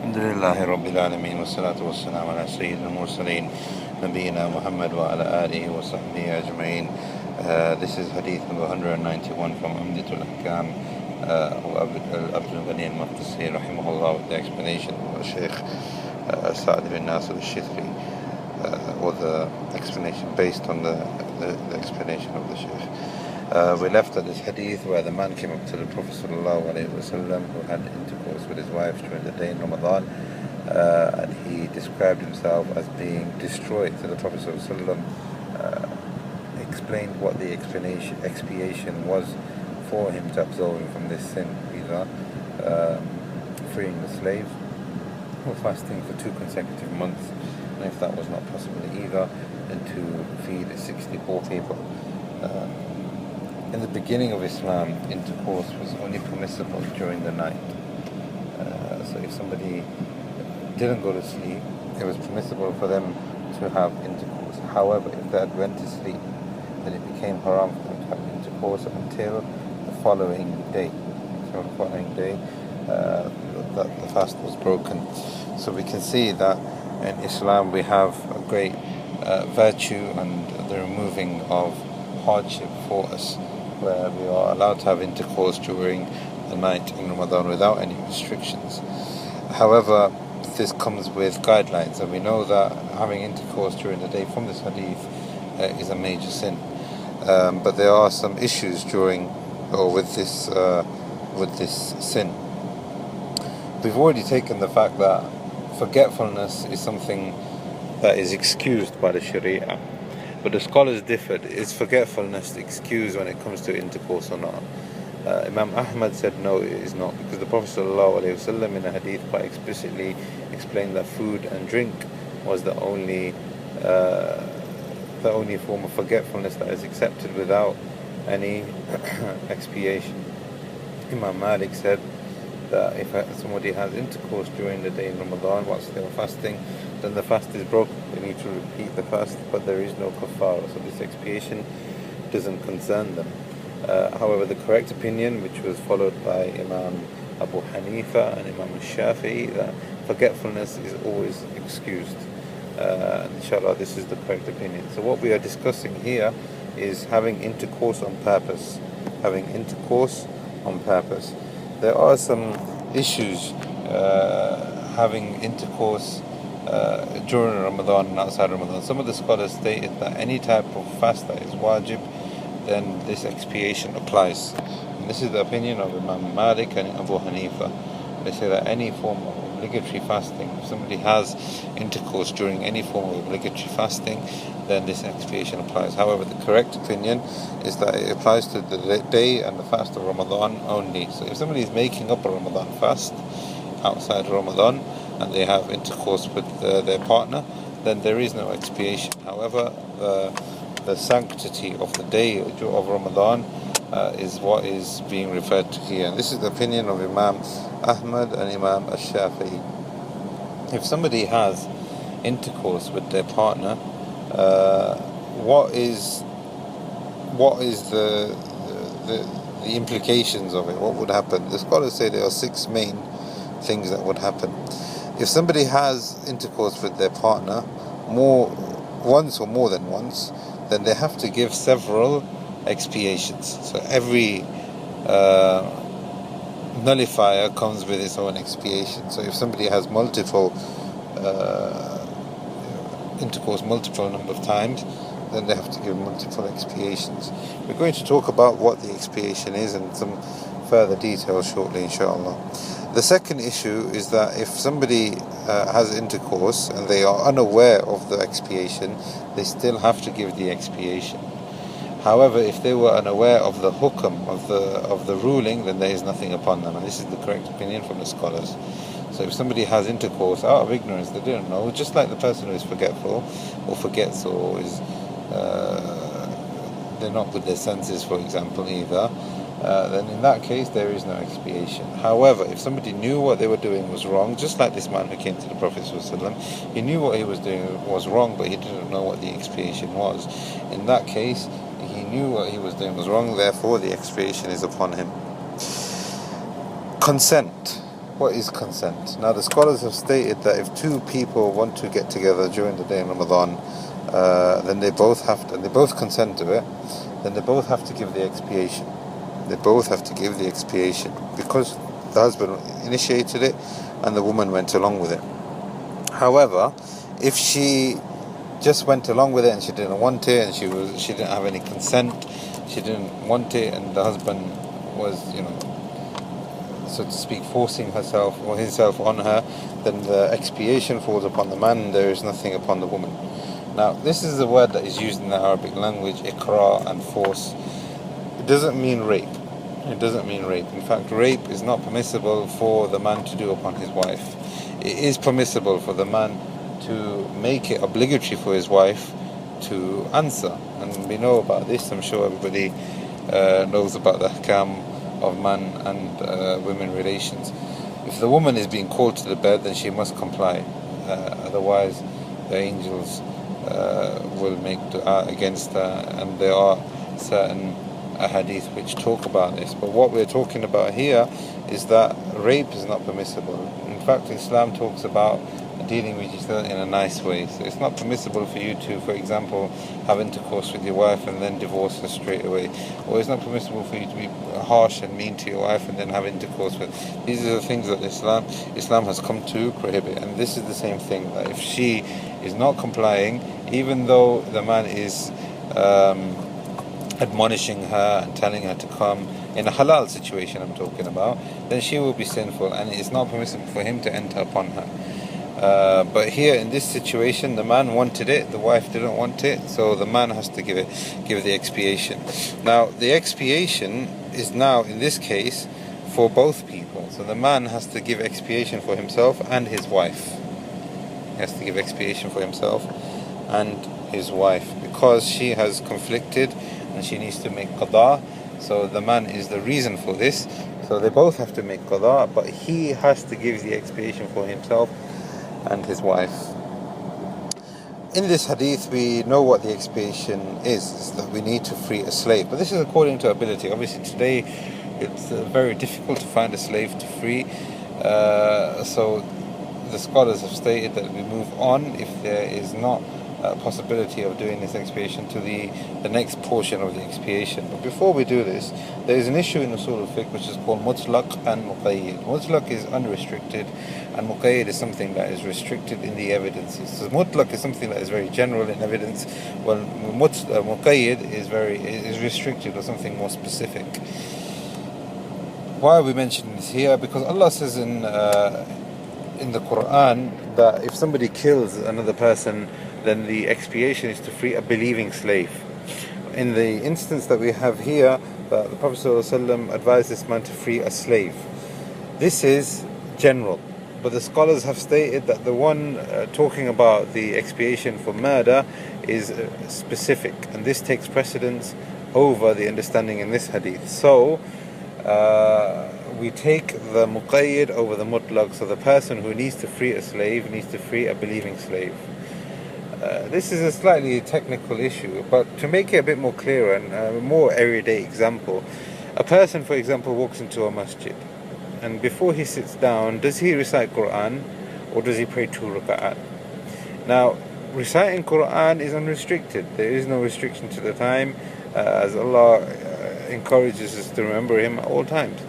Alhamdulillahi Rabbil Alameen wa salatu wa salam ala Sayyidina al-Mursaleen Nabiyyina Muhammad wa ala alihi wa sahbihi ajma'in. This is Hadith number 191 from Umdah al-Ahkaam of Abdul Ghani al-Maqdisi rahimahullah, with the explanation of Shaykh Sa'd bin Nasir al-Shithri, or the explanation based on the explanation of the Shaykh. We left at this hadith where the man came up to the Prophet ﷺ, who had intercourse with his wife during the day in Ramadan, and he described himself as being destroyed. So the Prophet ﷺ explained what the expiation was for him to absolve him from this sin, either freeing the slave or fasting for 2 consecutive months, and if that was not possible either, then to feed 64 people. In the beginning of Islam, intercourse was only permissible during the night. So if somebody didn't go to sleep, it was permissible for them to have intercourse. However, if they went to sleep, then it became haram for them to have intercourse until the following day. So the following day, the fast was broken. So we can see that in Islam we have a great virtue and the removing of hardship for us, where we are allowed to have intercourse during the night in Ramadan without any restrictions. However, this comes with guidelines, and we know that having intercourse during the day from this hadith is a major sin. But there are some issues with this sin. We've already taken the fact that forgetfulness is something that is excused by the Sharia. But the scholars differed. Is forgetfulness excused when it comes to intercourse or not? Imam Ahmad said no, it is not, because the Prophet ﷺ in a hadith quite explicitly explained that food and drink was the only form of forgetfulness that is accepted without any expiation. Imam Malik said that if somebody has intercourse during the day in Ramadan whilst they were fasting, then the fast is broken. They need to repeat the fast, but there is no kafara, so this expiation doesn't concern them. However, the correct opinion, which was followed by Imam Abu Hanifa and Imam al-Shafi'i, that forgetfulness is always excused. Inshallah, this is the correct opinion. So what we are discussing here is having intercourse on purpose. Having intercourse on purpose. There are some issues having intercourse during Ramadan and outside Ramadan. Some of the scholars stated that any type of fast that is wajib, then this expiation applies. And this is the opinion of Imam Malik and Abu Hanifa. They say that any form of obligatory fasting, if somebody has intercourse during any form of obligatory fasting, then this expiation applies. However, the correct opinion is that it applies to the day and the fast of Ramadan only. So if somebody is making up a Ramadan fast outside Ramadan and they have intercourse with their partner, then there is no expiation. However, the sanctity of the day of Ramadan is what is being referred to here. And this is the opinion of Imam Ahmad and Imam al-Shafi'i. If somebody has intercourse with their partner, what is the implications of it? What would happen? The scholars say there are 6 main things that would happen. If somebody has intercourse with their partner once or more than once, then they have to give several expiations. So every nullifier comes with its own expiation. So if somebody has multiple intercourse multiple number of times, then they have to give multiple expiations. We're going to talk about what the expiation is and some further details shortly, inshallah. The second issue is that if somebody has intercourse and they are unaware of the expiation, they still have to give the expiation. However, if they were unaware of the hukm, of the ruling, then there is nothing upon them, and this is the correct opinion from the scholars. So if somebody has intercourse out of ignorance, they didn't know, just like the person who is forgetful or forgets or is they're not with their senses, for example, either, then in that case there is no expiation. However, if somebody knew what they were doing was wrong, just like this man who came to the Prophet ﷺ, he knew what he was doing was wrong, but he didn't know what the expiation was. In that case, he knew what he was doing was wrong, therefore the expiation is upon him. Consent. what is consent? Now the scholars have stated that if two people want to get together during the day in Ramadan, then they both have to, and they both consent to it, then they both have to give the expiation. They both have to give the expiation because the husband initiated it and the woman went along with it. However, if she just went along with it and she didn't want it and she didn't have any consent, she didn't want it, and the husband was, so to speak, forcing herself or himself on her, then the expiation falls upon the man and there is nothing upon the woman. Now, this is a word that is used in the Arabic language, ikra and force. It doesn't mean rape. It doesn't mean rape. In fact, rape is not permissible for the man to do upon his wife. It is permissible for the man to make it obligatory for his wife to answer. And we know about this. I'm sure everybody knows about the al-Ahkaam of man and women relations. If the woman is being called to the bed, then she must comply. Otherwise, the angels will make dua against her, and there are certain hadith which talk about this. But what we're talking about here is that rape is not permissible. In fact, Islam talks about dealing with each other in a nice way. So it's not permissible for you to, for example, have intercourse with your wife and then divorce her straight away. Or it's not permissible for you to be harsh and mean to your wife and then have intercourse with. These are the things that Islam has come to prohibit. And this is the same thing, that if she is not complying, even though the man is admonishing her and telling her to come, in a halal situation I'm talking about, then she will be sinful, and it is not permissible for him to enter upon her. But here in this situation, the man wanted it, the wife didn't want it, so the man has to give the expiation. Now the expiation is now in this case for both people. So the man has to give expiation for himself and his wife. He has to give expiation for himself and his wife because she has conflicted and she needs to make qada. So the man is the reason for this. So they both have to make qada, but he has to give the expiation for himself and his wife. In this hadith, we know what the expiation is that we need to free a slave. But this is according to ability. Obviously today it's very difficult to find a slave to free. So the scholars have stated that we move on if there is not a possibility of doing this expiation to the next portion of the expiation. But before we do this, there is an issue in usul al-fiqh which is called Mutlaq and Muqayyad. Mutlaq is unrestricted and Muqayyad is something that is restricted in the evidences. So Mutlaq is something that is very general in evidence, while Muqayyad is restricted or something more specific. Why are we mentioning this here? Because Allah says in the Quran that if somebody kills another person, then the expiation is to free a believing slave. In the instance that we have here, the Prophet ﷺ advised this man to free a slave. This is general, but the scholars have stated that the one talking about the expiation for murder is specific, and this takes precedence over the understanding in this hadith. So we take the Muqayyad over the Mutlaq. So the person who needs to free a slave needs to free a believing slave. This is a slightly technical issue, but to make it a bit more clearer and a more everyday example, a person, for example, walks into a masjid, and before he sits down, does he recite Quran or does he pray 2 raka'at? Now, reciting Quran is unrestricted. There is no restriction to the time, as Allah encourages us to remember Him at all times.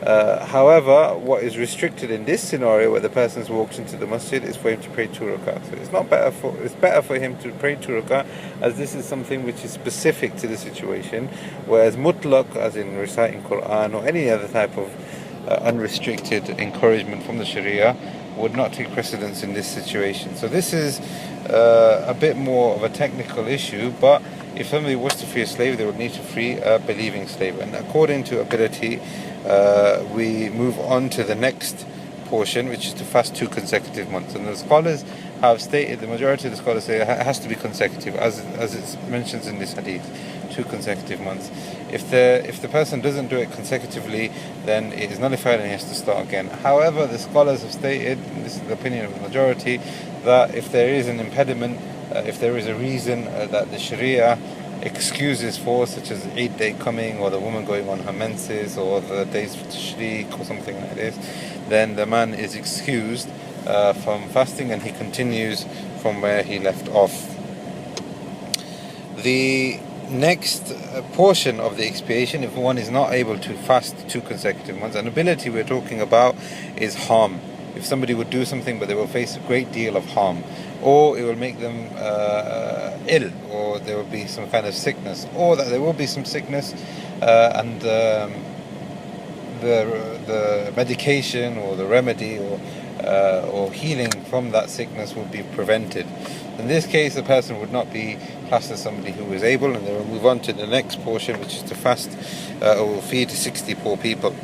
However, what is restricted in this scenario where the person walks into the masjid is for him to pray 2 rak'ah. So it's better for him to pray 2 rak'ah, as this is something which is specific to the situation, whereas mutlaq, as in reciting Quran or any other type of unrestricted encouragement from the Sharia, would not take precedence in this situation. So this is a bit more of a technical issue, but if somebody was to free a slave, they would need to free a believing slave. And according to ability, we move on to the next portion, which is to fast 2 consecutive months. And the scholars have stated, the majority of the scholars say it has to be consecutive, as it mentions in this hadith, 2 consecutive months. If the person doesn't do it consecutively, then it is nullified and he has to start again. However, the scholars have stated, and this is the opinion of the majority, that if there is an impediment, if there is a reason that the Sharia excuses for, such as Eid day coming, or the woman going on her menses, or the days for Tashriq or something like this, then the man is excused from fasting, and he continues from where he left off. The next portion of the expiation, if one is not able to fast 2 consecutive months, an ability we're talking about is harm. If somebody would do something but they will face a great deal of harm, or it will make them ill, or there will be some kind of sickness, or that there will be some sickness and the medication or the remedy or healing from that sickness will be prevented. In this case, the person would not be classed as somebody who is able, and they will move on to the next portion, which is to fast or feed 60 poor people.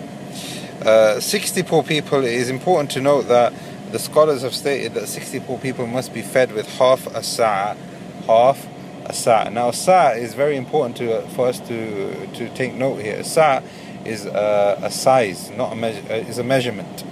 60 poor people, it is important to note that the scholars have stated that 60 poor people must be fed with half a sa'. Now, a sa' is very important for us to take note here. A sa' is a size, not a measure. Is a measurement.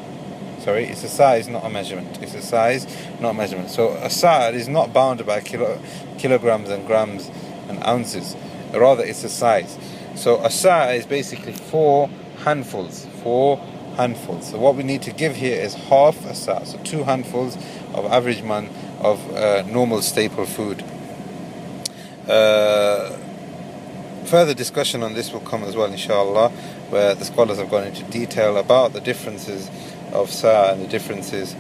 Sorry, it's a size, not a measurement. It's a size, not a measurement. So a sa' is not bound by kilograms and grams and ounces. Rather, it's a size. So a sa' is basically 4 handfuls. 4 handfuls. So what we need to give here is half a sa'. So 2 handfuls of average man of normal staple food. Further discussion on this will come as well, inshallah, where the scholars have gone into detail about the differences of sa' and the differences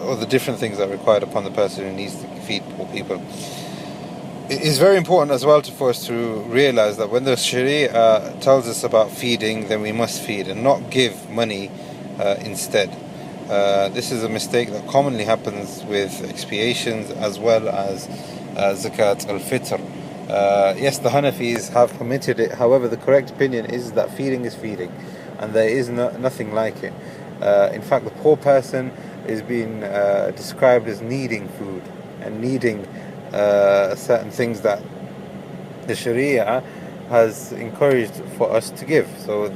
or the different things that are required upon the person who needs to feed poor people. It is very important as well for us to realize that when the Sharia tells us about feeding, then we must feed and not give money instead. This is a mistake that commonly happens with expiations as well as zakat al-fitr. Yes, the Hanafis have permitted it. However, the correct opinion is that feeding is feeding, and there is nothing like it. In fact, the poor person is being described as needing food and needing certain things that the Sharia has encouraged for us to give. So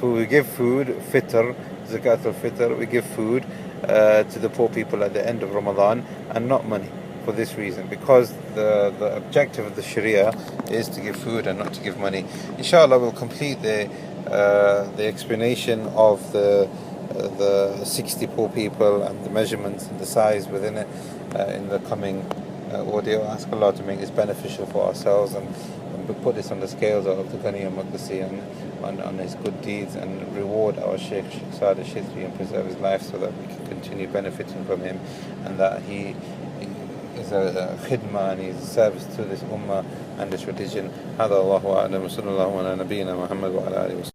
we give food, fitr, zakat al-fitr, we give food to the poor people at the end of Ramadan, and not money, for this reason, because the objective of the Sharia is to give food and not to give money. Inshallah, we'll complete the explanation of the 60 poor people and the measurements and the size within it in the coming audio. Ask Allah to make this beneficial for ourselves and put this on the scales of the Ghani and Maqdisi on his good deeds, and reward our Shaykh Saad al-Shithri and preserve his life so that we can continue benefiting from him, and that he is a khidmah and he's a service to this ummah and this religion. هذا الله أعلم وصلى الله على نبينا محمد وعلى آله وسلم.